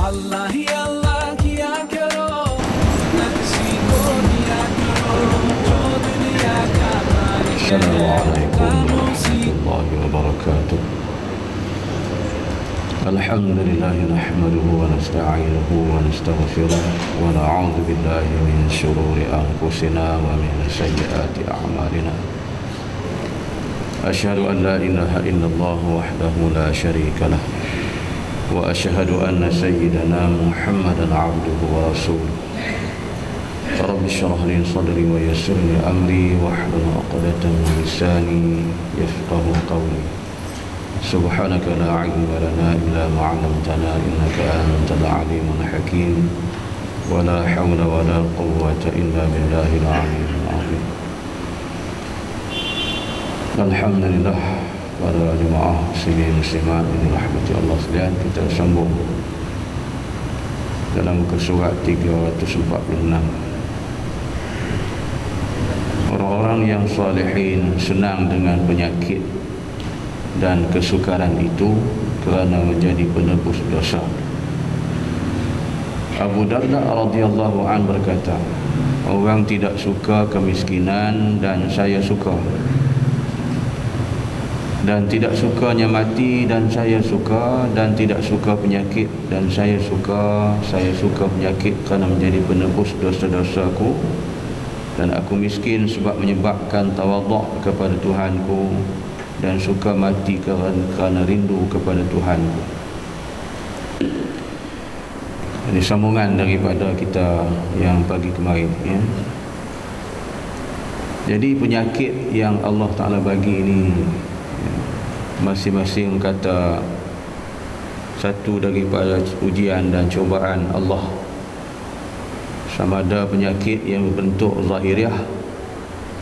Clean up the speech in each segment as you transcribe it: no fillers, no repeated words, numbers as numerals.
अल्लाह ही अल्लाह किया करो, नक्शी को दिया करो, जो दुनिया का मालिक है। Assalamualaikum warahmatullahi wabarakatuh. Alhamdulillahi nahmaduhu wa nasta'inuhu wa nastaghfiruh wa na'udzu billahi min shururi anfusina wa min sayyiati a'malina. Asyhadu an la ilaha illallah wahdahu la syarika lah wa asyhadu anna sayyidana Muhammadan 'abduhu wa rasuluh. Rabbi shrah li sadri wa yassir li amri wahlul 'uqdatam min lisani yafqahu qawli. Subhanaka la 'ilma lana illa ma 'allamtana innaka antal 'alimul hakim. Wa la hawla wa la quwwata illa billahil 'aliyyil 'azim. Alhamdulillah, para jemaah muslimin muslimat yang dirahmati Allah sekalian, kita sambung dalam muka surat 346. Orang-orang yang salihin senang dengan penyakit dan kesukaran itu kerana menjadi penebus dosa. Abu Darda radhiyallahu an berkata, orang tidak suka kemiskinan dan saya suka, dan tidak sukanya mati dan saya suka, dan tidak suka penyakit dan saya suka penyakit kerana menjadi penebus dosa-dosaku, dan aku miskin sebab menyebabkan tawaduk kepada Tuhanku, dan suka mati kerana rindu kepada Tuhanku. Ini sambungan daripada kita yang pagi kemarin, ya. Jadi penyakit yang Allah Ta'ala bagi ini, masing-masing kata satu daripada ujian dan cubaan Allah. Sama ada penyakit yang berbentuk zahiriah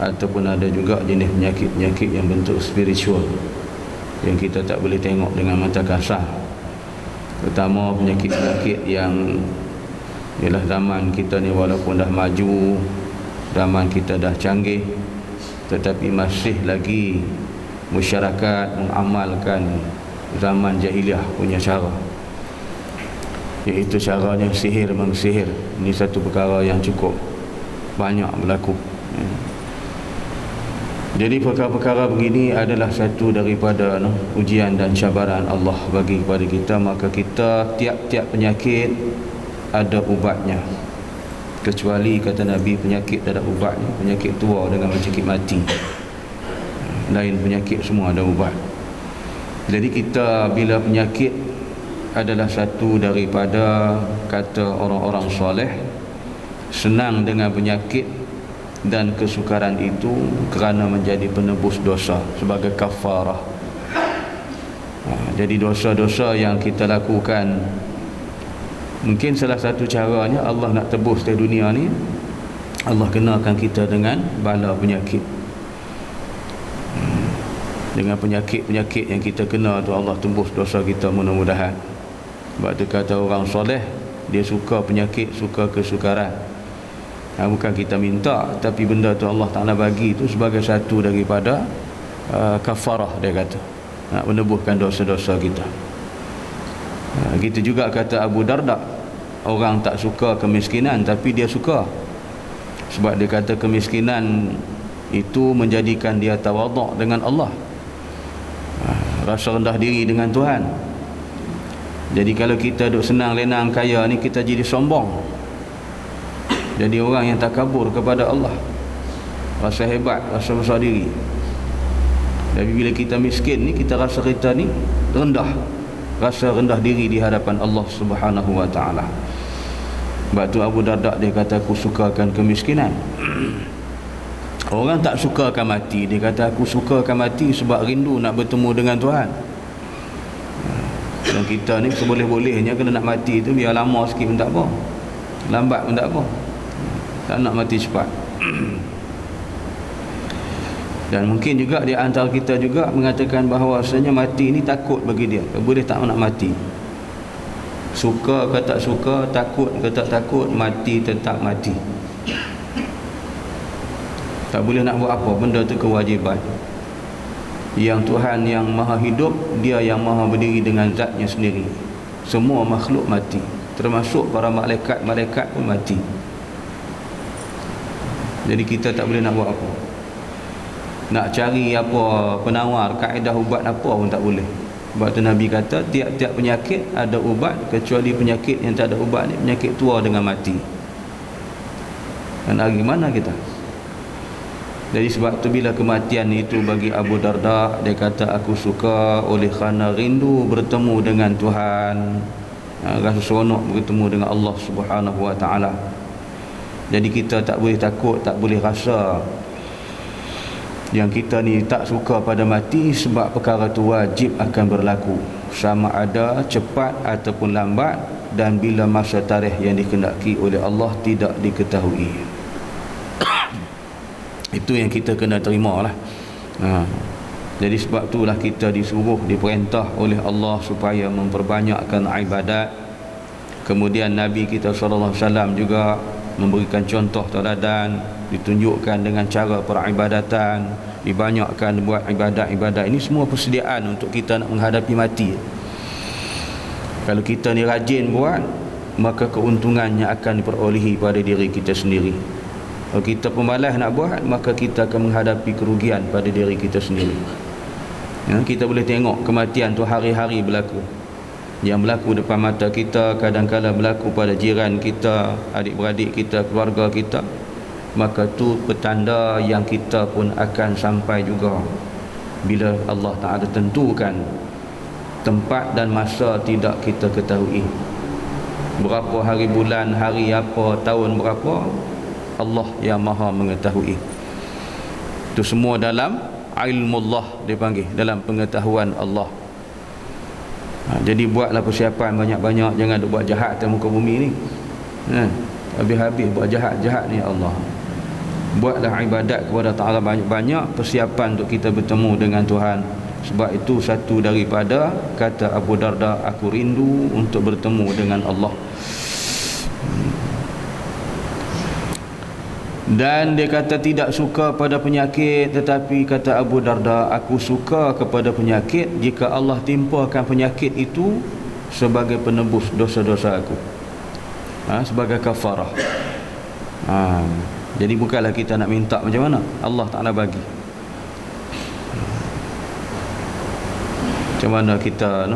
ataupun ada juga jenis penyakit-penyakit yang bentuk spiritual yang kita tak boleh tengok dengan mata kasar. Terutama penyakit-penyakit yang ialah zaman kita ni walaupun dah maju, zaman kita dah canggih, tetapi masih lagi masyarakat mengamalkan zaman jahiliah punya cara, iaitu caranya sihir mengsihir. Ini satu perkara yang cukup banyak berlaku. Jadi perkara-perkara begini adalah satu daripada ujian dan cabaran Allah bagi kepada kita. Maka kita tiap-tiap penyakit ada ubatnya, kecuali kata Nabi penyakit tak ada ubatnya, penyakit tua dengan penyakit mati. Lain penyakit semua ada ubat. Jadi kita bila penyakit adalah satu daripada kata orang-orang soleh, senang dengan penyakit dan kesukaran itu kerana menjadi penebus dosa sebagai kafarah. Jadi dosa-dosa yang kita lakukan, mungkin salah satu caranya Allah nak tebus di dunia ni, Allah kenakan kita dengan bala penyakit. Dengan penyakit-penyakit yang kita kena tu Allah tembus dosa kita mudah-mudahan. Sebab tu kata orang soleh, dia suka penyakit, suka kesukaran. Bukan kita minta, tapi benda tu Allah Ta'ala bagi tu sebagai satu daripada kafarah, dia kata, nak menebuskan dosa-dosa kita. Gitu juga kata Abu Darda, orang tak suka kemiskinan tapi dia suka, sebab dia kata kemiskinan itu menjadikan dia tawaduk dengan Allah, rasa rendah diri dengan Tuhan. Jadi kalau kita duk senang lenang kaya ni, kita jadi sombong, jadi orang yang takabur kepada Allah, rasa hebat, rasa besar diri. Tapi bila kita miskin ni, kita rasa kita ni rendah, rasa rendah diri di hadapan Allah Subhanahu wa ta'ala. Sebab tu Abu Darda dia kata, aku sukakan kemiskinan. Orang tak sukakan mati, dia kata aku sukakan mati sebab rindu nak bertemu dengan Tuhan. Dan kita ni seboleh-bolehnya kena nak mati tu biar lama sikit pun tak apa, lambat pun tak apa, tak nak mati cepat. Dan mungkin juga di antara kita juga mengatakan bahawasanya mati ni takut bagi dia, boleh tak nak mati. Suka ke tak suka, takut ke tak takut, mati tetap mati. Tak boleh nak buat apa, benda tu kewajiban. Yang Tuhan yang maha hidup, dia yang maha berdiri dengan zatnya sendiri. Semua makhluk mati. termasuk para malaikat pun mati. Jadi kita tak boleh nak buat apa, nak cari apa penawar kaedah ubat apa pun tak boleh. Sebab tu Nabi kata tiap-tiap penyakit ada ubat, kecuali penyakit yang tak ada ubat ni penyakit tua dengan mati. Dan hari mana kita? Jadi sebab tu bila kematian itu bagi Abu Darda, dia kata aku suka oleh kerana rindu bertemu dengan Tuhan, rasa seronok bertemu dengan Allah Subhanahu wa taala. Jadi kita tak boleh takut, tak boleh rasa yang kita ni tak suka pada mati, sebab perkara tu wajib akan berlaku, sama ada cepat ataupun lambat, dan bila masa tarikh yang dikehendaki oleh Allah tidak diketahui. Itu yang kita kena terima lah. Jadi sebab itulah kita disuruh, diperintah oleh Allah supaya memperbanyakkan ibadat. Kemudian Nabi kita SAW juga memberikan contoh teladan, ditunjukkan dengan cara peribadatan, dibanyakkan buat ibadat-ibadat. Ini semua persediaan untuk kita nak menghadapi mati. Kalau kita ni rajin buat, maka keuntungannya akan diperolehi pada diri kita sendiri. Kalau kita pemalas nak buat, maka kita akan menghadapi kerugian pada diri kita sendiri. Kita boleh tengok kematian tu hari-hari berlaku. Yang berlaku depan mata kita, kadang-kadang berlaku pada jiran kita, adik-beradik kita, keluarga kita. Maka tu petanda yang kita pun akan sampai juga bila Allah Ta'ala tentukan tempat dan masa tidak kita ketahui. Berapa hari, bulan, hari apa, tahun berapa, Allah yang maha mengetahui. Itu semua dalam ilmullah dipanggil, dalam pengetahuan Allah. Jadi buatlah persiapan banyak-banyak, jangan duk buat jahat atas muka bumi ni. Habis-habis buat jahat-jahat ni Allah. Buatlah ibadat kepada Ta'ala banyak-banyak, persiapan untuk kita bertemu dengan Tuhan. Sebab itu satu daripada kata Abu Darda, aku rindu untuk bertemu dengan Allah. Dan dia kata tidak suka pada penyakit, tetapi kata Abu Darda, aku suka kepada penyakit jika Allah timpakan penyakit itu sebagai penebus dosa-dosa aku, sebagai kafarah. Jadi bukanlah kita nak minta macam mana, Allah Ta'ala bagi. Macam mana kita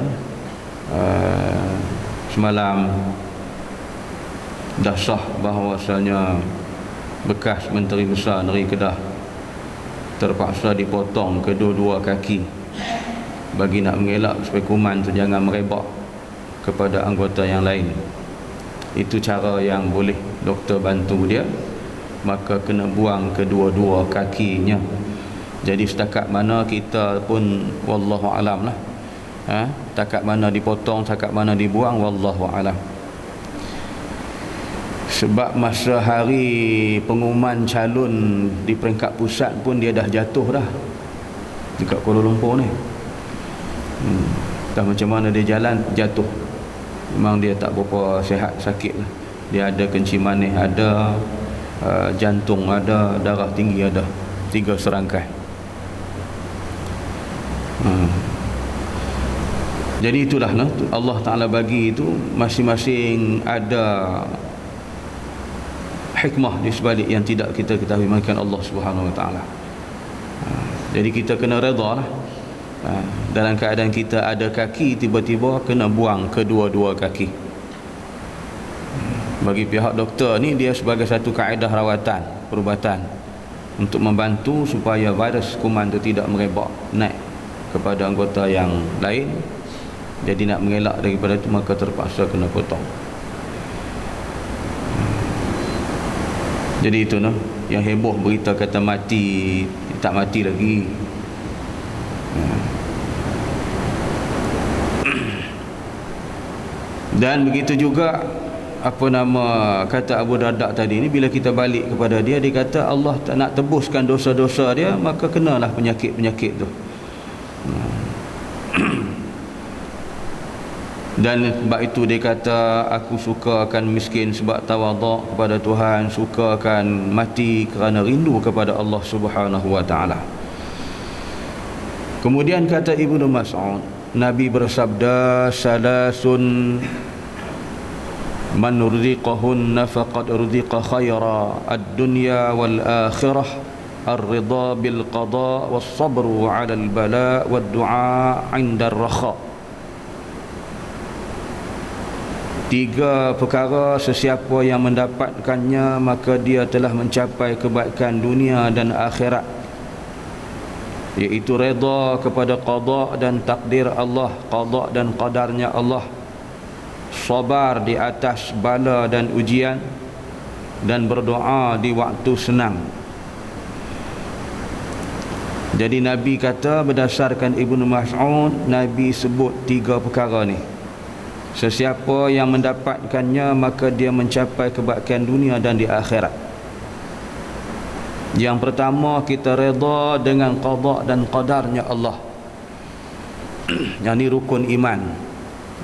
semalam dah sah bahawasanya bekas Menteri Besar Negeri Kedah terpaksa dipotong kedua-dua kaki bagi nak mengelak supaya kuman tu jangan merebak kepada anggota yang lain. Itu cara yang boleh doktor bantu dia, maka kena buang kedua-dua kakinya. Jadi setakat mana kita pun wallahu alam lah, setakat mana dipotong, setakat mana dibuang, wallahu alam. Sebab masa hari pengumuman calon di peringkat pusat pun dia dah jatuh dah dekat Kuala Lumpur ni. Tak macam mana dia jalan, jatuh. Memang dia tak berapa sihat, sakit lah. Dia ada kencing manis, ada jantung ada, darah tinggi ada, 3 serangkai. Jadi itulah Allah Ta'ala bagi itu masing-masing ada hikmah di sebalik yang tidak kita ketahui, melainkan Allah Subhanahu Wa Ta'ala. Jadi kita kena redha lah. Dalam keadaan kita ada kaki, tiba-tiba kena buang kedua-dua kaki. Bagi pihak doktor ni, dia sebagai satu kaedah rawatan, perubatan untuk membantu supaya virus kuman itu tidak merebak naik kepada anggota yang lain. Jadi nak mengelak daripada itu, maka terpaksa kena potong. Jadi itu yang heboh berita kata mati, tak mati lagi. Dan begitu juga kata Abu Darda tadi ni, bila kita balik kepada dia, dia kata Allah tak nak tebuskan dosa-dosa dia, maka kenalah penyakit-penyakit tu. Dan sebab itu dia kata aku suka akan miskin sebab tawaduk kepada Tuhan, suka akan mati kerana rindu kepada Allah Subhanahu Wa Ta'ala. Kemudian kata Ibnu Mas'ud, Nabi bersabda, salasun man ruziqahunna faqad ruziqa khaira ad-dunya wal akhirah ar-ridha bil qada was sabru 'ala al bala wad du'a 'inda ar-rakha. Tiga perkara sesiapa yang mendapatkannya maka dia telah mencapai kebaikan dunia dan akhirat, iaitu redha kepada qada dan takdir Allah, qada dan qadarnya Allah, sabar di atas bala dan ujian, dan berdoa di waktu senang. Jadi Nabi kata berdasarkan Ibnu Mas'ud, Nabi sebut tiga perkara ni. Sesiapa yang mendapatkannya maka dia mencapai kebaikan dunia dan di akhirat. Yang pertama, kita redha dengan qada dan qadarnya Allah. Yang ni rukun iman.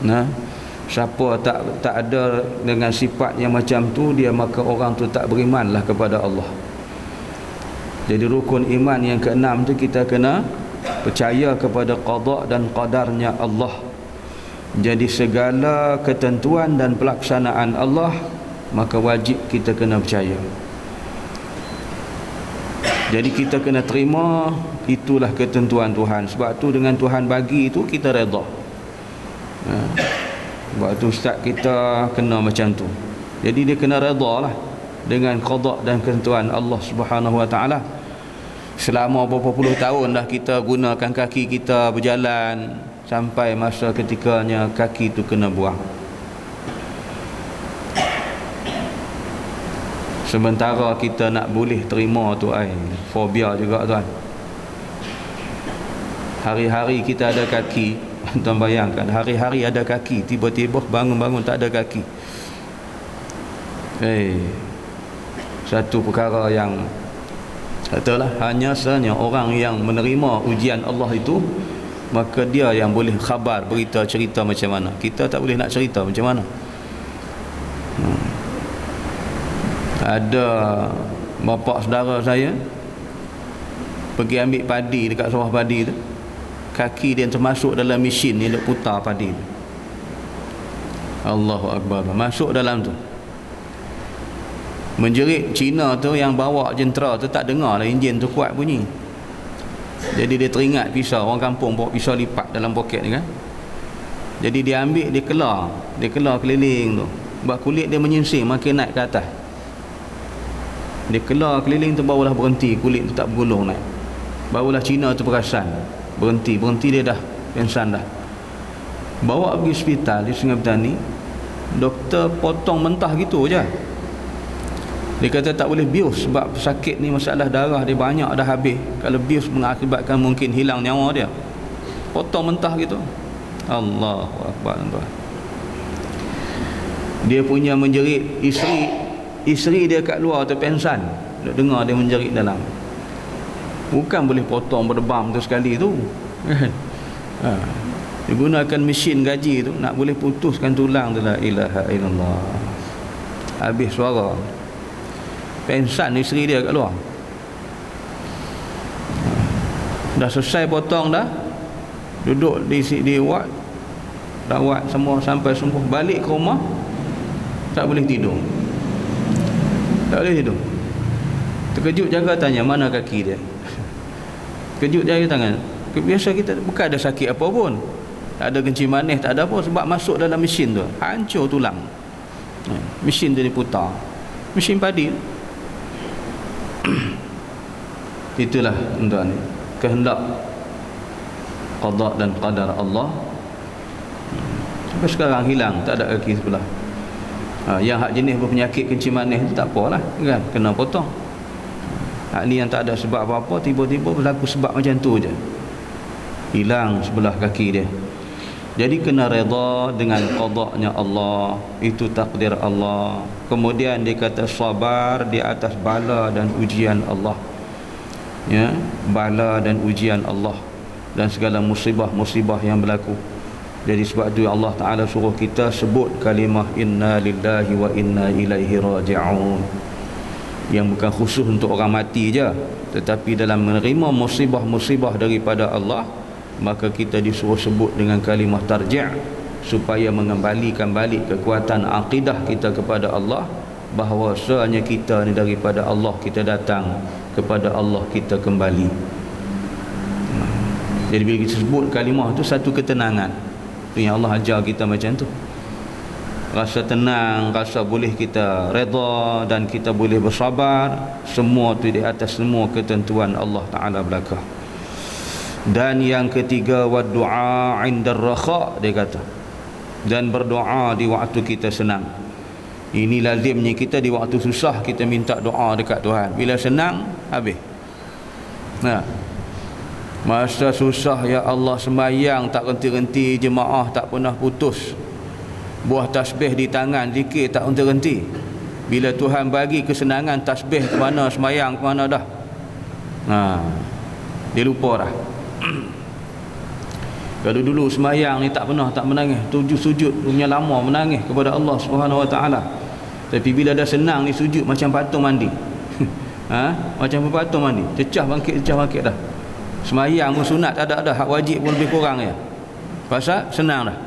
Nah, siapa tak ada dengan sifat yang macam tu, dia maka orang tu tak berimanlah kepada Allah. Jadi rukun iman yang keenam tu, kita kena percaya kepada qada dan qadarnya Allah. Jadi segala ketentuan dan pelaksanaan Allah maka wajib kita kena percaya. Jadi kita kena terima itulah ketentuan Tuhan. Sebab tu dengan Tuhan bagi itu kita redha. Sebab tu ustaz kita kena macam tu. Jadi dia kena redha lah dengan qada dan ketentuan Allah Subhanahu Wa Taala. Selama berapa puluh tahun dah kita gunakan kaki kita berjalan, sampai masa ketikanya kaki itu kena buang. Sementara kita nak boleh terima tu fobia juga tuan. Hari-hari kita ada kaki. Tuan bayangkan, hari-hari ada kaki, tiba-tiba bangun-bangun tak ada kaki. Satu perkara yang katalah hanya sahaja orang yang menerima ujian Allah itu, maka dia yang boleh khabar, berita, cerita macam mana. Kita tak boleh nak cerita macam mana. Ada bapa saudara saya pergi ambil padi dekat sawah padi tu, kaki dia termasuk dalam mesin ni, dia putar padi tu. Allahu Akbar, masuk dalam tu. Menjerit Cina tu yang bawa jentera tu tak dengar lah enjin tu kuat bunyi. Jadi dia teringat pisau, orang kampung bawa pisau lipat dalam poket ni kan. Jadi dia ambil, dia kelar keliling tu. Sebab kulit dia menyingsing, makin naik ke atas. Dia kelar keliling tu, barulah berhenti, kulit tu tak bergulung naik. Barulah Cina tu perasan, berhenti dia dah pingsan dah. Bawa pergi hospital di Sungai Petani, doktor potong mentah gitu je. Dia kata tak boleh bius sebab sakit ni, masalah darah dia banyak dah habis. Kalau bius mengakibatkan mungkin hilang nyawa dia. Potong mentah gitu. Allahu Akbar. Dia punya menjerit isteri dia kat luar tu pensan, duk dengar dia menjerit dalam. Bukan boleh potong berdebam tu sekali tu. Dia gunakan mesin gaji tu, nak boleh putuskan tulang tu. La ilaha illallah. Habis suara. Pensan isteri dia kat luar. Dah selesai potong dah, duduk di ward, rawat semua sampai sembuh. Balik ke rumah tak boleh tidur. Tak boleh tidur. Terkejut jaga tanya mana kaki dia. Terkejut jaga tangan. Biasa kita bukan ada sakit apa pun, tak ada kencing manis, tak ada apa, sebab masuk dalam mesin tu hancur tulang. Mesin tu diputar, mesin padi. Itulah tuan, kehendak qada dan qadar Allah. Sampai sekarang hilang, tak ada kaki sebelah. Yang hak jenis berpenyakit kencing manis tu tak apalah kan, kena potong. Hak ni yang tak ada sebab apa-apa, tiba-tiba berlaku sebab macam tu je, hilang sebelah kaki dia. Jadi kena redha dengan qadanya Allah, itu takdir Allah. Kemudian dia kata sabar di atas bala dan ujian Allah. Ya, bala dan ujian Allah dan segala musibah-musibah yang berlaku. Jadi sebab tu Allah Ta'ala suruh kita sebut kalimah inna lillahi wa inna ilaihi raji'un, yang bukan khusus untuk orang mati je, tetapi dalam menerima musibah-musibah daripada Allah, maka kita disuruh sebut dengan kalimah tarji', supaya mengembalikan balik kekuatan akidah kita kepada Allah, bahawasanya kita ni daripada Allah kita datang, kepada Allah kita kembali. Jadi bila kita sebut kalimah tu, satu ketenangan tu yang Allah ajar kita macam tu. Rasa tenang, rasa boleh kita redha dan kita boleh bersabar, semua tu di atas semua ketentuan Allah Ta'ala belaka. Dan yang ketiga, wa du'a 'inda ar-rakha, dia kata, dan berdoa di waktu kita senang. Ini lazimnya kita di waktu susah kita minta doa dekat Tuhan. Bila senang, habis. Nah, masa susah, ya Allah, sembahyang tak henti-henti, jemaah tak pernah putus, buah tasbih di tangan, zikir tak henti-henti. Bila Tuhan bagi kesenangan, tasbih ke mana, sembahyang ke mana dah. Dia lupa dah. Kalau dulu sembahyang ni tak menangis, sujud punya lama menangis kepada Allah Subhanahu Wa Taala. Tapi bila dah senang ni sujud macam patung mandi. Macam patung mandi, cecah bangkit dah. Sembahyang pun sunat ada dah, hak wajib pun lebih kurang ya. Pasal senang dah.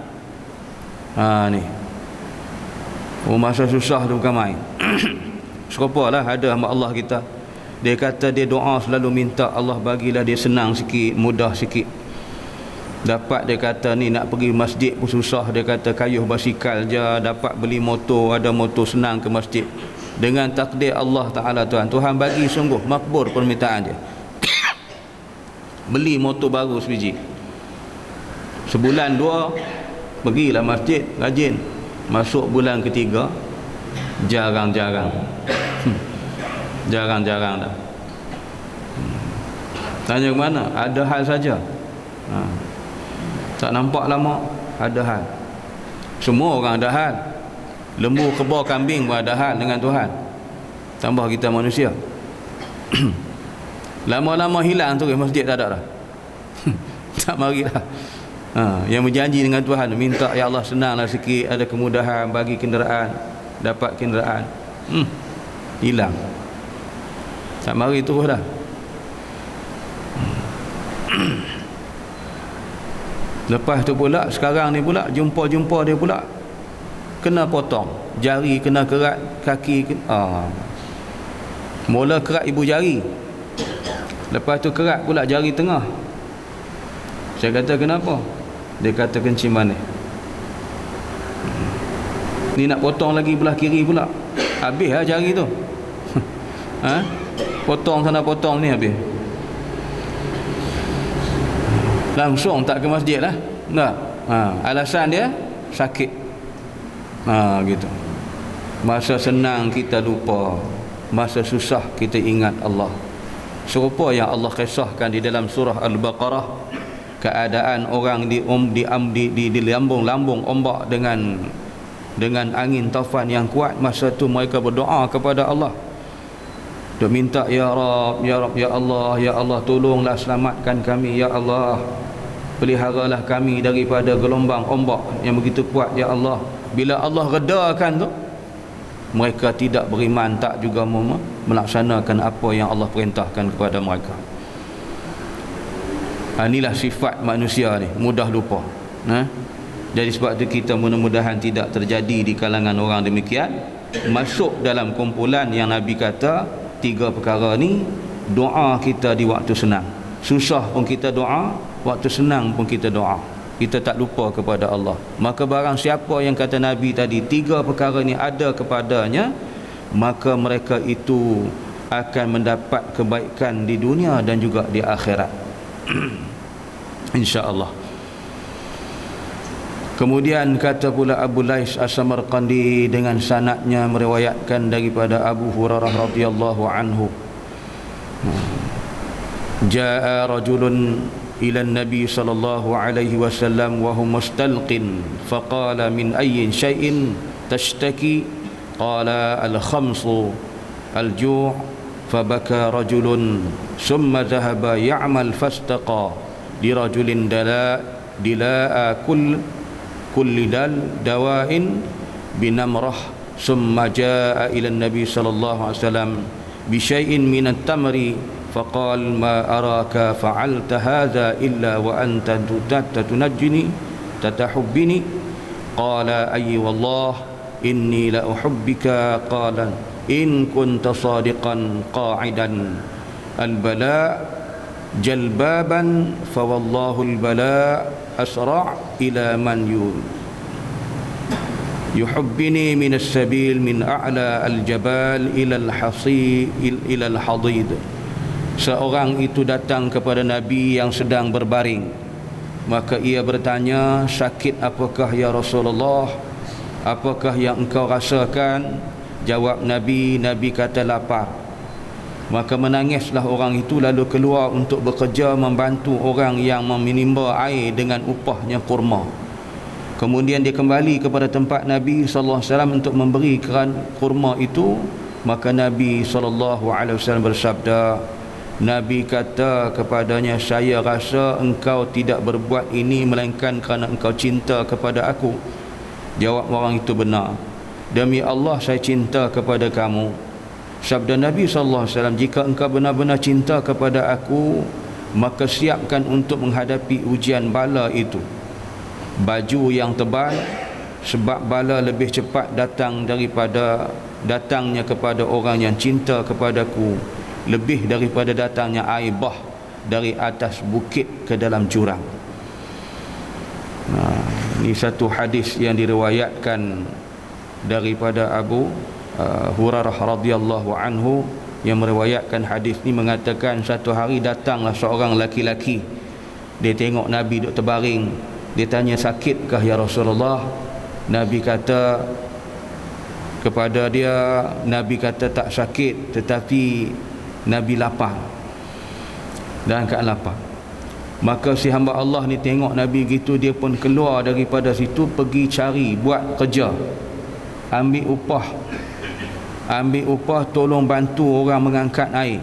Ni. Masa susah tu bukan main. Serupalah ada hamba Allah kita, dia kata dia doa selalu minta Allah bagilah dia senang sikit, mudah sikit. Dapat dia kata ni nak pergi masjid pun susah, dia kata kayuh basikal je, dapat beli motor, ada motor senang ke masjid. Dengan takdir Allah Ta'ala, Tuhan bagi sungguh makbul permintaan dia. Beli motor baru sebiji, sebulan dua pergilah masjid rajin. Masuk bulan ketiga jarang-jarang dah. Tanya ke mana? Ada hal saja. Tak nampak lama, ada hal. Semua orang ada hal. Lembu, kebau, kambing pun ada hal dengan Tuhan, tambah kita manusia. Lama-lama hilang tu masjid tak ada dah. Tak mari dah. Yang berjanji dengan Tuhan, minta ya Allah senanglah sikit, ada kemudahan, bagi kenderaan, dapat kenderaan, hilang. Tak mari terus dah. Lepas tu pula, sekarang ni pula jumpa dia pula kena potong jari, kena kerat kaki, mula kerat ibu jari, lepas tu kerat pula jari tengah. Saya kata kenapa? Dia kata kencing manis. Ni nak potong lagi belah kiri pula, habis lah jari tu. Potong sana potong ni habis. Langsung tak ke masjid lah. Tak. Alasan dia sakit. Gitu. Masa senang kita lupa, masa susah kita ingat Allah. Serupa yang Allah kisahkan di dalam surah Al-Baqarah, keadaan orang di lambung ombak dengan angin taufan yang kuat. Masa tu mereka berdoa kepada Allah, dia minta ya Rab, ya Rab, ya Allah, ya Allah, tolonglah selamatkan kami, ya Allah, peliharalah kami daripada gelombang ombak yang begitu kuat, ya Allah. Bila Allah redakan tu, mereka tidak beriman, tak juga melaksanakan apa yang Allah perintahkan kepada mereka. Inilah sifat manusia ni, mudah lupa. Jadi sebab tu kita mudah-mudahan tidak terjadi di kalangan orang demikian, masuk dalam kumpulan yang Nabi kata 3 perkara ni. Doa kita di waktu senang, susah pun kita doa, waktu senang pun kita doa, kita tak lupa kepada Allah. Maka barang siapa yang kata Nabi tadi 3 perkara ni ada kepadanya, maka mereka itu akan mendapat kebaikan di dunia dan juga di akhirat. InsyaAllah. Kemudian kata pula Abu Lais As-Samarqandi dengan sanadnya meriwayatkan daripada Abu Hurairah radhiyallahu anhu, jaa rajulun ila an-nabi sallallahu alaihi wasallam wa hum mustalqin faqala min ayyi shay'in tashtaki qala al-khamsu al-ju' fabaka rajulun thumma dhahaba ya'mal fastaqa li rajulin dilaa kulli dawa'in binamrah thumma jaa ila an-nabi sallallahu alaihi wasallam bi shay'in min at-tamri faqal ma araka fa'alta hadha illa wa anta tunajjini tatahubbini qala ay wallah inni la uhibbika qala in kunta sadiqan qa'idan al-bala jalbaban fa wallahu al-bala asra' ila man yuhibbini min as-sabil min a'la al-jabal ila al-hasi ila al-hadid. Seorang itu datang kepada Nabi yang sedang berbaring, maka ia bertanya, sakit apakah ya Rasulullah, apakah yang engkau rasakan? Jawab Nabi kata lapar. Maka menangislah orang itu lalu keluar untuk bekerja membantu orang yang menimba air dengan upahnya kurma. Kemudian dia kembali kepada tempat Nabi SAW untuk memberikan kurma itu. Maka Nabi SAW bersabda, Nabi kata kepadanya, saya rasa engkau tidak berbuat ini melainkan kerana engkau cinta kepada aku. Jawab orang itu, benar. Demi Allah saya cinta kepada kamu. Sabda Nabi SAW, jika engkau benar-benar cinta kepada aku, maka siapkan untuk menghadapi ujian bala itu. Baju yang tebal, sebab bala lebih cepat datangnya kepada orang yang cinta kepadaku, lebih daripada datangnya air bah dari atas bukit ke dalam jurang. Ini satu hadis yang diriwayatkan daripada Abu Hurairah radhiyallahu anhu, yang meriwayatkan hadis ini mengatakan, satu hari datanglah seorang laki-laki. Dia tengok Nabi duduk terbaring. Dia tanya, sakitkah ya Rasulullah? Nabi kata kepada dia, Nabi kata tak sakit, tetapi Nabi lapar, dalam keadaan lapar. Maka si hamba Allah ni tengok Nabi gitu, dia pun keluar daripada situ, pergi cari, buat kerja, ambil upah, tolong bantu orang mengangkat air.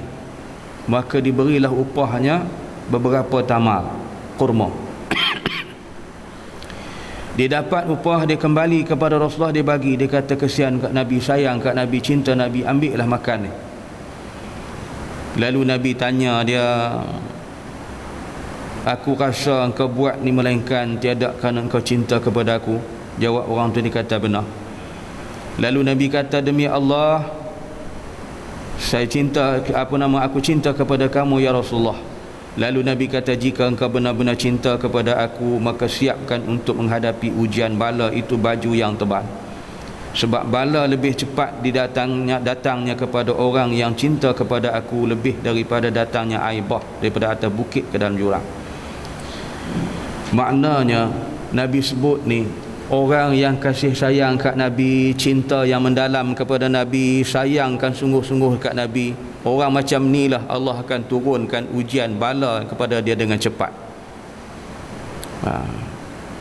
Maka diberilah upahnya beberapa tamar kurma. Dia dapat upah, dia kembali kepada Rasulullah, dia bagi, dia kata kesian kat Nabi, sayang kat Nabi, cinta Nabi, ambillah makan ni. Lalu Nabi tanya dia, aku rasa engkau buat ni melainkan tiada kerana engkau cinta kepada aku. Jawab orang tu, dia kata benar. Lalu Nabi kata, demi Allah aku cinta kepada kamu ya Rasulullah. Lalu Nabi kata, jika engkau benar-benar cinta kepada aku, maka siapkan untuk menghadapi ujian bala itu baju yang tebal. Sebab bala lebih cepat datangnya kepada orang yang cinta kepada aku, lebih daripada datangnya air bah daripada atas bukit ke dalam jurang. Maknanya Nabi sebut ni, orang yang kasih sayang kat Nabi, cinta yang mendalam kepada Nabi, sayangkan sungguh-sungguh kat Nabi, orang macam ni lah Allah akan turunkan ujian bala kepada dia dengan cepat.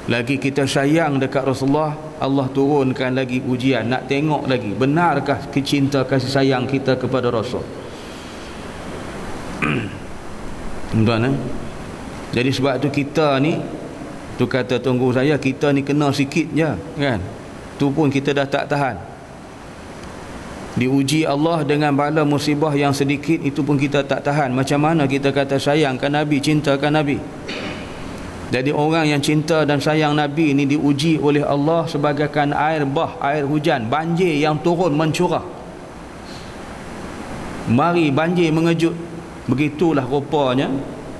Lagi kita sayang dekat Rasulullah, Allah turunkan lagi ujian, nak tengok lagi benarkah cinta kasih sayang kita kepada Rasul. Tuan-tuan, jadi sebab tu kita ni, tu kata tunggu saya, kita ni kena sikit je kan, tu pun kita dah tak tahan. Diuji Allah dengan bala musibah yang sedikit, itu pun kita tak tahan. Macam mana kita kata sayangkan Nabi, cintakan Nabi? Jadi orang yang cinta dan sayang Nabi ini diuji oleh Allah sebagaikan air bah, air hujan, banjir yang turun mencurah. Mari banjir mengejut. Begitulah rupanya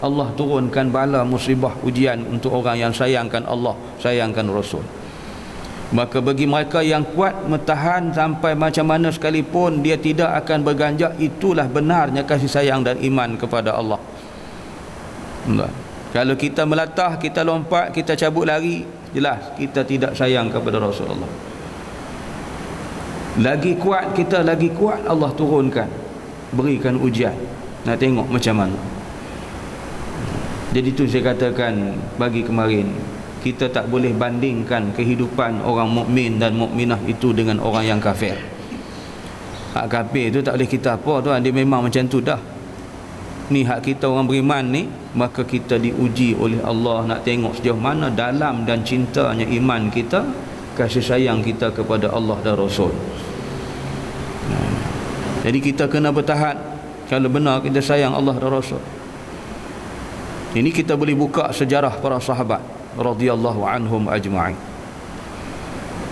Allah turunkan bala musibah ujian untuk orang yang sayangkan Allah, sayangkan Rasul. Maka bagi mereka yang kuat mentahan sampai macam mana sekalipun, dia tidak akan berganjak. Itulah benarnya kasih sayang dan iman kepada Allah. Kalau kita melatah, kita lompat, kita cabut lari, jelas kita tidak sayang kepada Rasulullah. Lagi kuat kita, lagi kuat Allah turunkan, berikan ujian. Nak tengok macam mana. Jadi itu saya katakan bagi kemarin, kita tak boleh bandingkan kehidupan orang mukmin dan mukminah itu dengan orang yang kafir. Hak kafir itu tak boleh kita apa tuan, dia memang macam tu dah. Ni hak kita orang beriman ni, maka kita diuji oleh Allah, nak tengok sejauh mana dalam dan cintanya iman kita, kasih sayang kita kepada Allah dan Rasul. Jadi kita kena bertahan kalau benar kita sayang Allah dan Rasul. Ini kita boleh buka sejarah para sahabat radhiyallahu anhum ajma'in.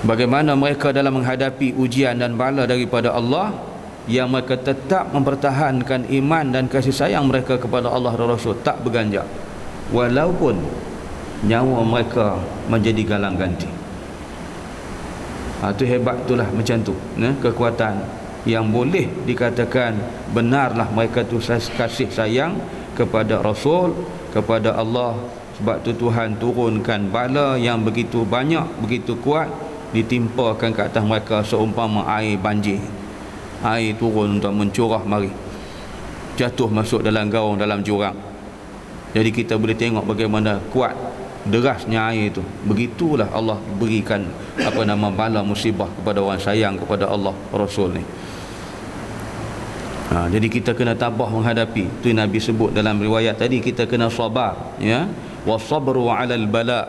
Bagaimana mereka dalam menghadapi ujian dan bala daripada Allah, yang mereka tetap mempertahankan iman dan kasih sayang mereka kepada Allah dan Rasul, tak berganjak walaupun nyawa mereka menjadi galang ganti. Itu hebat, itulah macam tu, kekuatan yang boleh dikatakan benarlah mereka tu kasih sayang kepada Rasul, kepada Allah. Sebab tu Tuhan turunkan bala yang begitu banyak, begitu kuat, ditimpakan ke atas mereka seumpama air banjir. Air turun untuk mencurah mari, jatuh masuk dalam gaung, dalam jurang. Jadi kita boleh tengok bagaimana kuat derasnya air itu. Begitulah Allah berikan bala musibah kepada orang sayang kepada Allah Rasul ni. Jadi kita kena tabah menghadapi. Tu Nabi sebut dalam riwayat tadi, kita kena sabar, ya. Wasabru 'alal bala.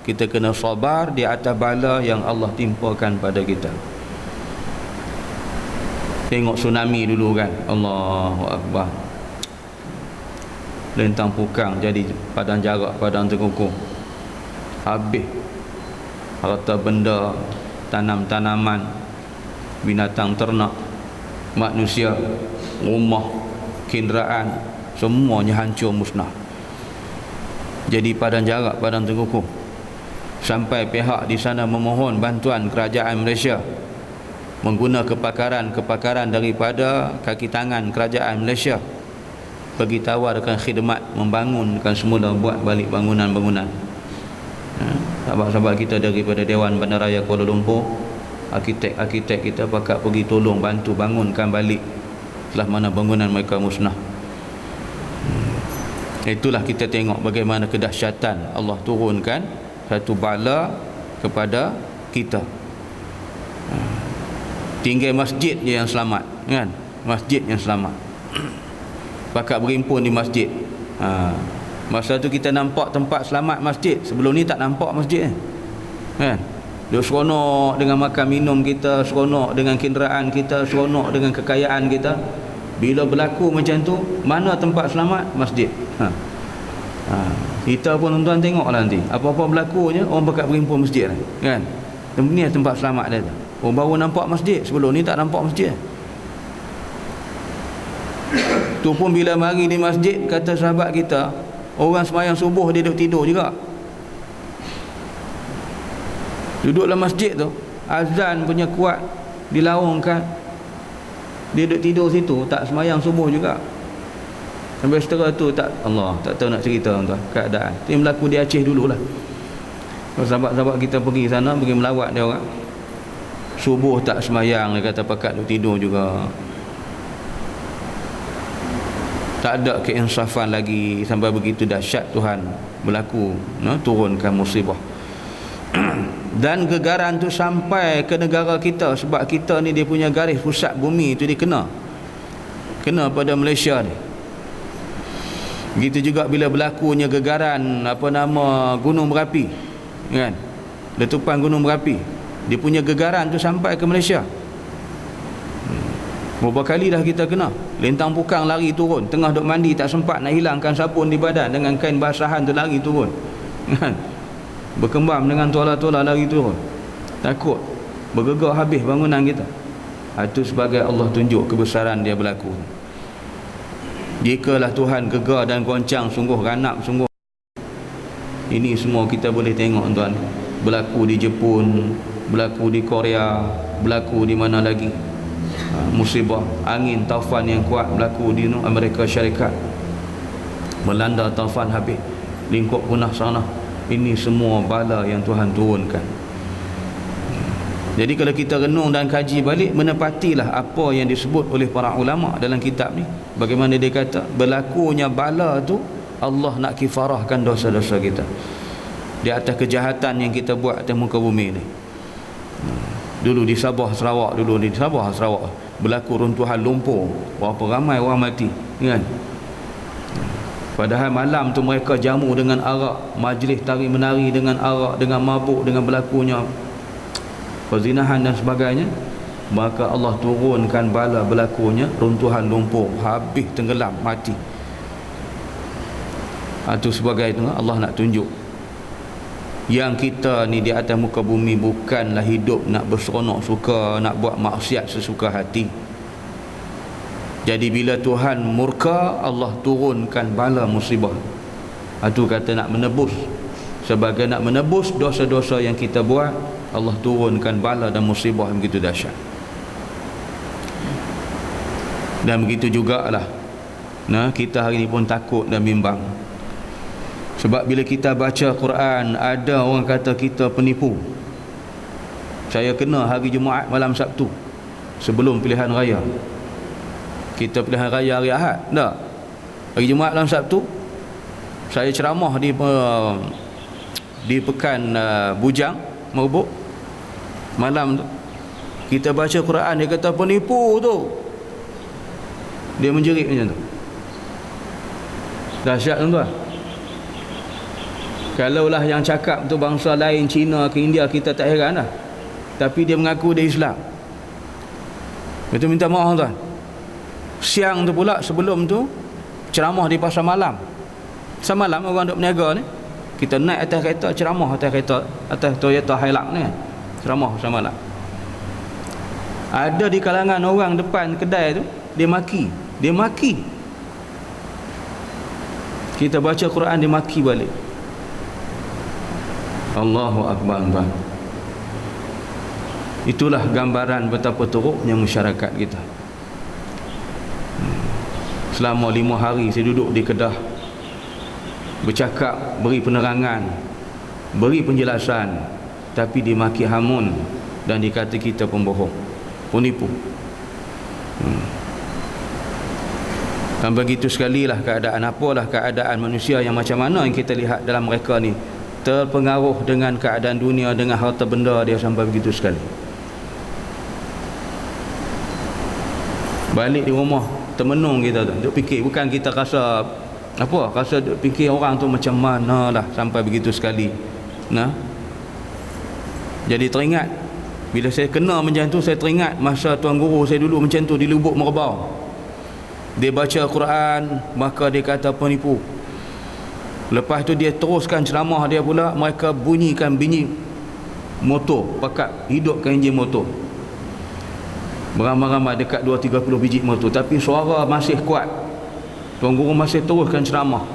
Kita kena sabar di atas bala yang Allah timpakan pada kita. Tengok tsunami dulu kan, Allahu Akbar. Lentang pukang jadi padang jarak, padang terkungkung. Habis harta benda, tanam-tanaman, binatang ternak, manusia, rumah, kenderaan, semuanya hancur musnah. Jadi padang jarak, padang terkungkung. Sampai pihak di sana memohon bantuan kerajaan Malaysia, mengguna kepakaran daripada kaki tangan kerajaan Malaysia, bagi tawarkan khidmat membangunkan semula, buat balik bangunan-bangunan. Sahabat-sahabat kita daripada Dewan Bandaraya Kuala Lumpur, arkitek-arkitek kita pakat pergi tolong bantu bangunkan balik setelah mana bangunan mereka musnah. Itulah kita tengok bagaimana kedahsyatan Allah turunkan satu bala kepada kita. Tinggal masjid je yang selamat, kan? Masjid yang selamat. Pakat berhimpun di masjid. Masa tu kita nampak tempat selamat masjid. Sebelum ni tak nampak masjid, kan? Dia seronok dengan makan minum kita, seronok dengan kenderaan kita, seronok dengan kekayaan kita. Bila berlaku macam tu, mana tempat selamat? Masjid. Kita pun tuan-tuan tengoklah nanti, apa-apa berlakunya orang pakat berhimpun masjid, kan? Ni tempat selamat dia tu. Oh, baru nampak masjid, sebelum ni tak nampak masjid. Tu pun bila mari di masjid, kata sahabat kita, orang sembahyang subuh dia duduk tidur juga. Duduk dalam masjid tu, azan punya kuat dilaungkan, dia duduk tidur situ, tak sembahyang subuh juga. Sampai setelah tu tak, Allah, tak tahu nak cerita tuan, keadaan. Tu yang berlaku di Aceh dululah. Sahabat-sahabat kita pergi sana, pergi melawat dia orang. Subuh tak sembahyang, dia kata pakat duduk tidur juga. Tak ada keinsafan lagi, sampai begitu dahsyat Tuhan berlaku, turunkan musibah. Dan gegaran tu sampai ke negara kita, sebab kita ni dia punya garis pusat bumi tu dia kena pada Malaysia ni. Begitu juga bila berlakunya gegaran gunung berapi, kan? Letupan gunung berapi, dia punya gegaran tu sampai ke Malaysia. Berapa kali dah kita kena. Lintang pukang lari turun, tengah duk mandi tak sempat nak hilangkan sabun di badan, dengan kain basahan tu lari turun, kan? Berkembang dengan tola-tola lari turun, takut bergegar habis bangunan kita. Itu sebagai Allah tunjuk kebesaran dia berlaku. Jikalah Tuhan gegar dan goncang, sungguh ganap, sungguh. Ini semua kita boleh tengok tuan, berlaku di Jepun, berlaku di Korea, berlaku di mana lagi. Musibah angin taufan yang kuat berlaku di Amerika Syarikat, melanda taufan habis, lingkup punah sana. Ini semua bala yang Tuhan turunkan. Jadi kalau kita renung dan kaji balik, menepatilah apa yang disebut oleh para ulama dalam kitab ni. Bagaimana dia kata, berlakunya bala tu Allah nak kifarahkan dosa-dosa kita di atas kejahatan yang kita buat atas muka bumi ni. Dulu di Sabah Sarawak, berlaku runtuhan lumpur, berapa ramai orang mati, kan? Padahal malam tu mereka jamu dengan arak, majlis tari menari dengan arak, dengan mabuk, dengan berlakunya perzinahan dan sebagainya. Maka Allah turunkan bala berlakunya runtuhan lumpur, habis tenggelam, mati. Itu sebagai itu Allah nak tunjuk Yang kita ni di atas muka bumi bukanlah hidup nak berseronok suka, nak buat maksiat sesuka hati. Jadi bila Tuhan murka, Allah turunkan bala musibah. Itu kata nak menebus. Sebagai nak menebus dosa-dosa yang kita buat, Allah turunkan bala dan musibah yang begitu dahsyat. Dan begitu jugalah, nah, kita hari ni pun takut dan bimbang. Sebab bila kita baca Quran, ada orang kata kita penipu. Saya kena hari Jumaat malam Sabtu sebelum pilihan raya. Kita pilihan raya hari Ahad, tak? Hari Jumaat malam Sabtu saya ceramah di Pekan Bujang, Merbuk. Malam tu kita baca Quran, dia kata penipu tu. Dia menjerit macam tu. Dahsyat tuan-tuan. Kalaulah yang cakap tu bangsa lain, Cina ke India, kita tak heran lah. Tapi dia mengaku dia Islam. Betul, minta maaf tuan. Siang tu pula sebelum tu ceramah di pasar malam. Pasar malam orang duk berniaga ni. Kita naik atas kereta, ceramah atas kereta, atas Toyota Hilux ni. Ceramah pasar malam. Ada di kalangan orang depan kedai tu, dia maki. Dia maki. Kita baca Quran, dia maki balik. Allahu Akbar. Itulah gambaran betapa teruknya masyarakat kita. Selama 5 hari saya duduk di Kedah, bercakap, beri penerangan, beri penjelasan, tapi dimaki hamun dan dikata kita pembohong, penipu. Dan begitu sekalilah keadaan. Apalah keadaan manusia yang macam mana yang kita lihat dalam mereka ni, terpengaruh dengan keadaan dunia, dengan harta benda dia sampai begitu sekali. Balik di rumah termenung kita tu, duk fikir, bukan kita rasa apa, rasa duk fikir orang tu macam mana lah sampai begitu sekali. Nah, jadi teringat bila saya kena macam tu, saya teringat masa tuan guru saya dulu macam tu di Lubuk Merbau. Dia baca Quran, maka dia kata penipu. Lepas tu dia teruskan ceramah dia pula, mereka bunyikan bunyi motor, pakat hidupkan enjin motor. Beramai-ramai dekat 2-30 biji motor, tapi suara masih kuat. Tuan guru masih teruskan ceramah.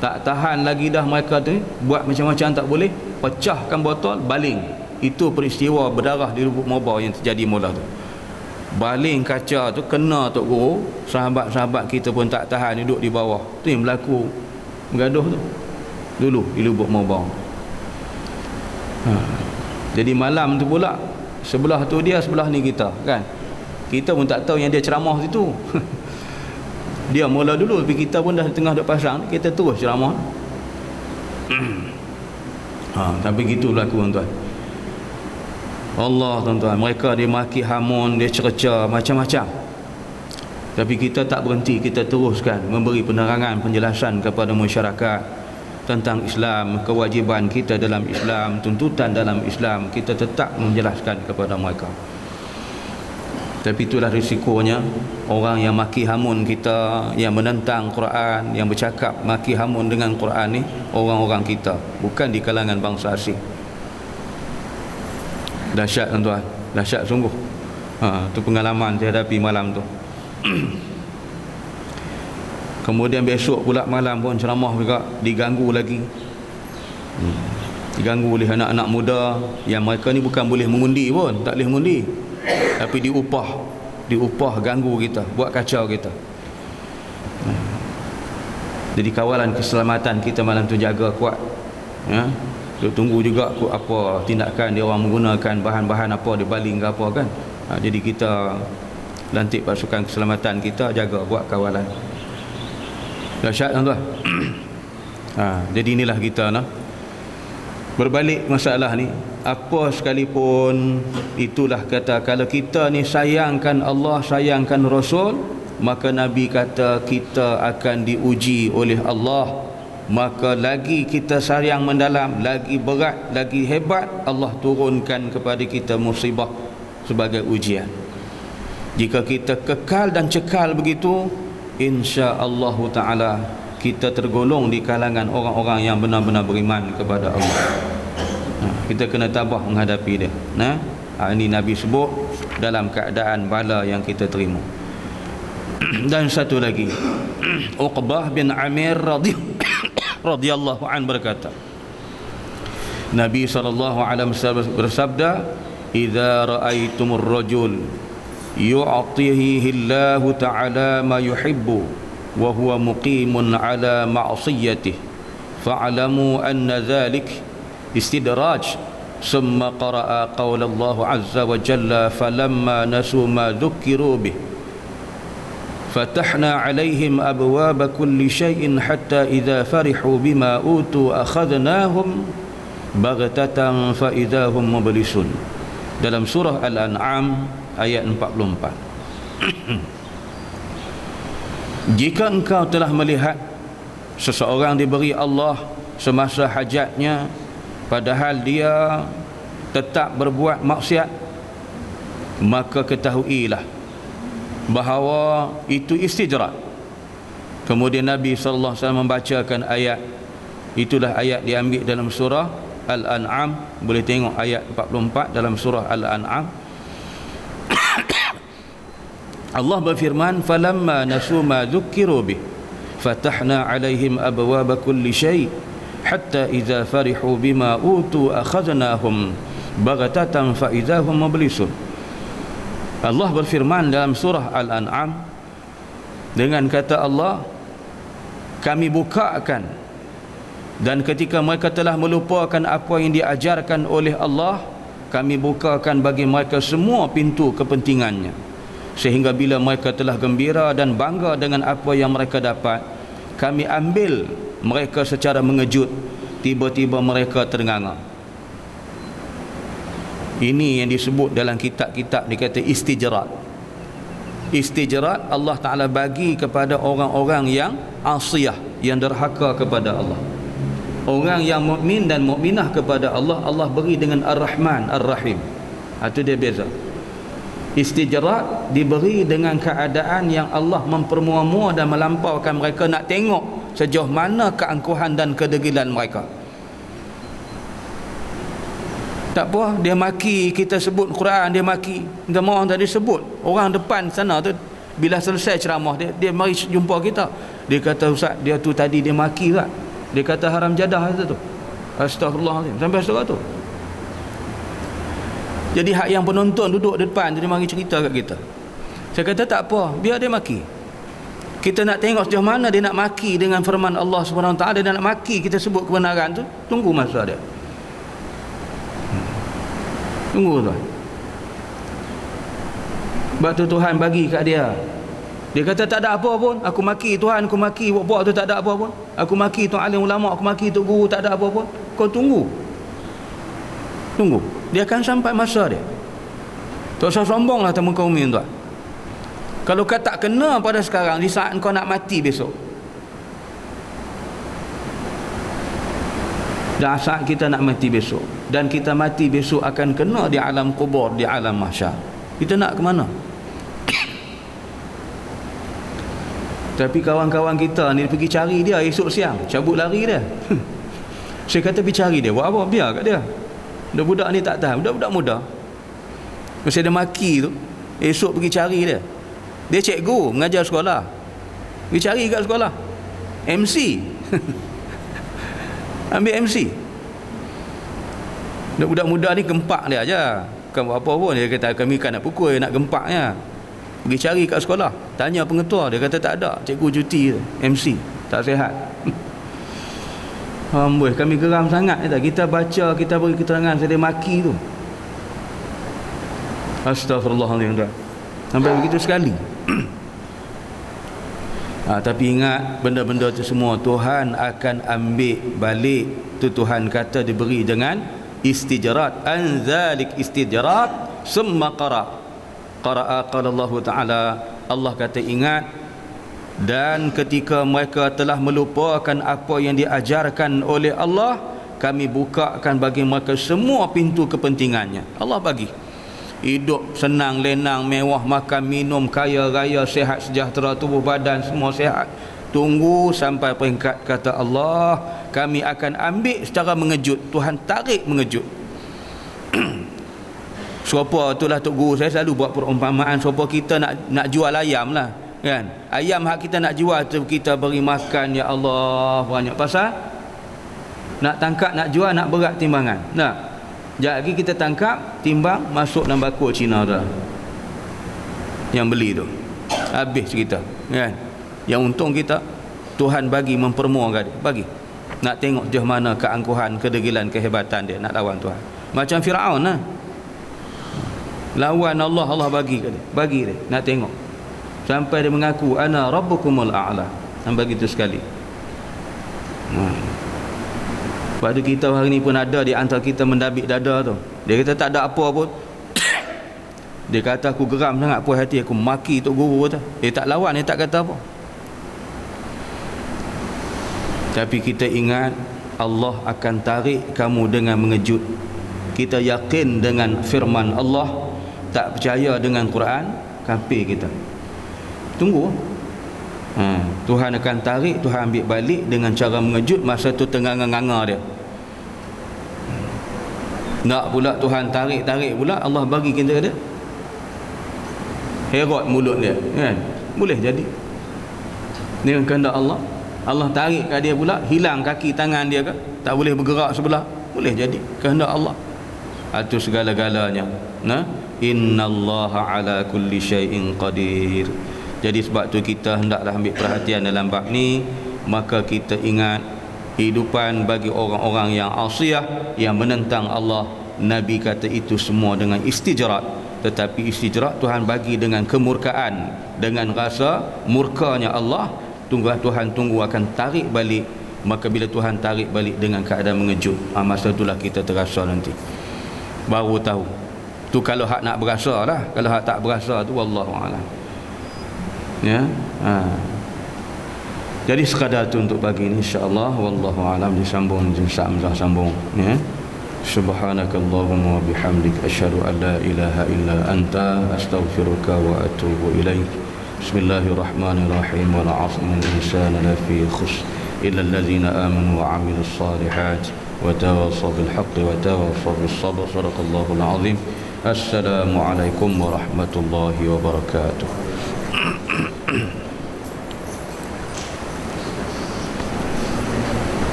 Tak tahan lagi dah mereka tu, buat macam-macam tak boleh, pecahkan botol, baling. Itu peristiwa berdarah di Lubuk Merbau yang terjadi mula tu. Baling kaca tu kena Tok Guru, sahabat-sahabat kita pun tak tahan, duduk di bawah. Tu yang berlaku bergaduh tu dulu di Lubuk Merbau. Jadi malam tu pula, sebelah tu dia, sebelah ni kita, kan? Kita pun tak tahu yang dia ceramah situ. Dia mula dulu, tapi kita pun dah tengah duk pasang, kita terus ceramah. Tapi gitu berlaku tuan-tuan. Allah tuan-tuan, mereka dia maki hamun, dia cerca macam-macam. Tapi kita tak berhenti, kita teruskan memberi penerangan, penjelasan kepada masyarakat tentang Islam, kewajiban kita dalam Islam, tuntutan dalam Islam. Kita tetap menjelaskan kepada mereka. Tapi itulah risikonya orang yang maki hamun kita, yang menentang Quran, yang bercakap maki hamun dengan Quran ni, orang-orang kita, bukan di kalangan bangsa asing. Dahsyat tuan-tuan, dahsyat sungguh. Itu pengalaman saya hadapi malam tu. Kemudian besok pula malam pun ceramah juga, diganggu lagi. Diganggu oleh anak-anak muda yang mereka ni bukan boleh mengundi pun, tak boleh mengundi, tapi diupah ganggu kita, buat kacau kita. Jadi kawalan keselamatan kita malam tu jaga kuat, ya. Duk tunggu juga apa tindakan dia orang menggunakan bahan-bahan apa, dia baling ke apa, kan. Jadi kita lantik pasukan keselamatan kita jaga, buat kawalan. Dahsyat tuan-tuan. Jadi inilah kita nak berbalik masalah ni. Apa sekalipun, itulah kata, kalau kita ni sayangkan Allah, sayangkan Rasul, maka Nabi kata kita akan diuji oleh Allah. Maka lagi kita sayang mendalam, lagi berat, lagi hebat, Allah turunkan kepada kita musibah sebagai ujian. Jika kita kekal dan cekal begitu, insya-Allah taala kita tergolong di kalangan orang-orang yang benar-benar beriman kepada Allah. Kita kena tabah menghadapi dia. Ini Nabi sebut dalam keadaan bala yang kita terima. Dan satu lagi, Uqbah bin Amir radhiyallahu an berkata, Nabi SAW bersabda, "Idza ra'aitumur rajul yu'tihi Allahu ta'ala ma yuhibbu wa huwa muqimun ala ma'siyatihi fa'lamu anna dhalik istidraj." ثم قرأ قول الله عز وجل فلما نسوا ما ذكروا به فتحنا عليهم أبواب كل شيء حتى إذا فرحوا بما أوتوا أخذناهم بغتة فإذا هم مبلسون. Dalam surah Al-An'am ayat 44. Jika engkau telah melihat seseorang diberi Allah semasa hajatnya, padahal dia tetap berbuat maksiat, maka ketahuilah bahawa itu istijrah. Kemudian Nabi SAW membacakan ayat, itulah ayat diambil dalam surah Al-An'am. Boleh tengok ayat 44 dalam surah Al-An'am. Allah berfirman, falamma nasu ma dzukkiru bih fatahna alaihim abwaaba kulli syai' hatta idza farihu bima utu akhadnahum baghatatan fa idza hum mublisun. Allah berfirman dalam surah Al-An'am dengan kata Allah, kami bukakan, dan ketika mereka telah melupakan apa yang diajarkan oleh Allah, kami bukakan bagi mereka semua pintu kepentingannya, sehingga bila mereka telah gembira dan bangga dengan apa yang mereka dapat, kami ambil mereka secara mengejut, tiba-tiba mereka ternganga. Ini yang disebut dalam kitab-kitab dikata istijrat. Istijrat Allah Ta'ala bagi kepada orang-orang yang asiyah, yang derhaka kepada Allah. Orang yang mukmin dan mukminah kepada Allah, Allah beri dengan Ar-Rahman Ar-Rahim. Itu dia beza. Istijrat diberi dengan keadaan yang Allah mempermua-mua dan melampaukan mereka, nak tengok sejauh mana keangkuhan dan kedegilan mereka. Tak apa, dia maki, kita sebut Quran, dia maki. Minta maaf tadi sebut. Orang depan sana tu, bila selesai ceramah, dia mari jumpa kita. Dia kata, Ustaz, dia tu tadi dia maki tak? Dia kata haram jadah tu. Astaghfirullahaladzim. Sampai setelah tu. Jadi hak yang penonton duduk di depan, dia mari cerita kat kita. Saya kata tak apa, biar dia maki. Kita nak tengok sejauh mana dia nak maki dengan firman Allah SWT. Dia nak maki, kita sebut kebenaran tu, tunggu masa dia. Tunggu tuan. Sebab tu Tuhan bagi kat dia. Dia kata tak ada apa pun, aku maki Tuhan, aku maki buat-buat tu tak ada apa pun. Aku maki tu alim ulama, aku maki tu guru, tak ada apa pun. Kau tunggu. Tunggu. Dia akan sampai masa dia. Tak usah sombonglah teman kaum ini tuan. Kalau kau tak kena pada sekarang, di saat kau nak mati besok. Dan saat kita nak mati besok, dan kita mati besok akan kena di alam kubur, di alam mahsyar. Kita nak ke mana? Tapi kawan-kawan kita ni pergi cari dia esok siang, cabut lari dia. Saya kata pergi cari dia, buat apa? Biar kat dia. Budak-budak ni tak tahan, budak-budak muda. Masa dia maki tu, esok pergi cari dia. Dia cikgu, mengajar sekolah. Pergi cari kat sekolah. MC. Ambil MC. Budak-budak muda ni gempak dia aja. Bukan buat apa pun. Dia kata kami kan nak pukul, nak gempaknya. Pergi cari kat sekolah, tanya pengetua, dia kata tak ada, cikgu cuti tu, MC, tak sihat. Amboi, kami geram sangat kita baca, kita beri keterangan saya maki tu. Astagfirullahaladzim. Sampai begitu sekali. Tapi ingat, benda-benda tu semua Tuhan akan ambil balik. Tu Tuhan kata diberi dengan istijrat. Anzalik istijrat summa qara qala Allah Ta'ala. Allah kata ingat, dan ketika mereka telah melupakan apa yang diajarkan oleh Allah, kami bukakan bagi mereka semua pintu kepentingannya. Allah bagi hidup senang, lenang, mewah, makan, minum, kaya raya, sihat sejahtera, tubuh badan semua sihat. Tunggu sampai peringkat kata Allah, kami akan ambil secara mengejut. Tuhan tarik mengejut. Serupa itulah Tok Guru saya selalu buat perumpamaan, serupa kita nak jual ayam lah kan. Ayam hak kita nak jual tu kita beri makan, ya Allah, banyak pasal nak tangkap, nak jual, nak berat timbangan. Nah, jadi kita tangkap, timbang, masuk dalam bakul Cina tu yang beli tu, habis kita kan. Yang untung kita, Tuhan bagi mempermuakan dia, bagi nak tengok dia mana keangkuhan, kedegilan, kehebatan dia nak lawan Tuhan. Macam Firaun lah, lawan Allah, Allah bagi ke dia, bagi dia nak tengok sampai dia mengaku ana rabbukumul a'la, dan begitu sekali. Sebab tu kita hari ni pun ada di antara kita mendabik dada tu, dia kata tak ada apa pun. Dia kata aku geram sangat puas hati, aku maki Tok Guru tu. Dia tak lawan, dia tak kata apa. Tapi kita ingat Allah akan tarik kamu dengan mengejut. Kita yakin dengan firman Allah, tak percaya dengan Quran, kafir kita. Tunggu. Tuhan akan tarik, Tuhan ambil balik dengan cara mengejut. Masa tu tengah-nganga dia. Nak pula Tuhan tarik pula, Allah bagi kita dia. Herot mulut dia kan. Boleh jadi dengan kehendak Allah. Allah tarik kat dia pula, hilang kaki tangan dia ke, tak boleh bergerak sebelah, boleh jadi kehendak Allah. Itu segala-galanya. Nah, innallaha ala kulli syai'in qadir. Jadi sebab tu kita hendaklah ambil perhatian dalam bab ni. Maka kita ingat kehidupan bagi orang-orang yang asiyah, yang menentang Allah, Nabi kata itu semua dengan istijrat. Tetapi istijrat Tuhan bagi dengan kemurkaan, dengan rasa murkanya Allah. Tuhan tunggu akan tarik balik. Maka bila Tuhan tarik balik dengan keadaan mengejut, masa itulah kita terasa nanti, baru tahu. Tu kalau hak nak berasa lah. Kalau hak tak berasa tu wallahu a'lam. Ya. Jadi sekadar tu untuk pagi ni, insya-Allah, wallahu a'lam. Disambung jilsa Hamzah sambung ya. Subhanakallahumma wa bihamdik asyhadu an la ilaha illa anta astaghfiruka wa atubu ilaik. Bismillahirrahmanirrahim. Wal 'asri innal insana lafi khusr illa allazina amanu wa 'amilus solihat wa tawassaw bil haqqi wa tawassaw bis sabr. Shadaqallahul 'azim. Assalamualaikum warahmatullahi wabarakatuh.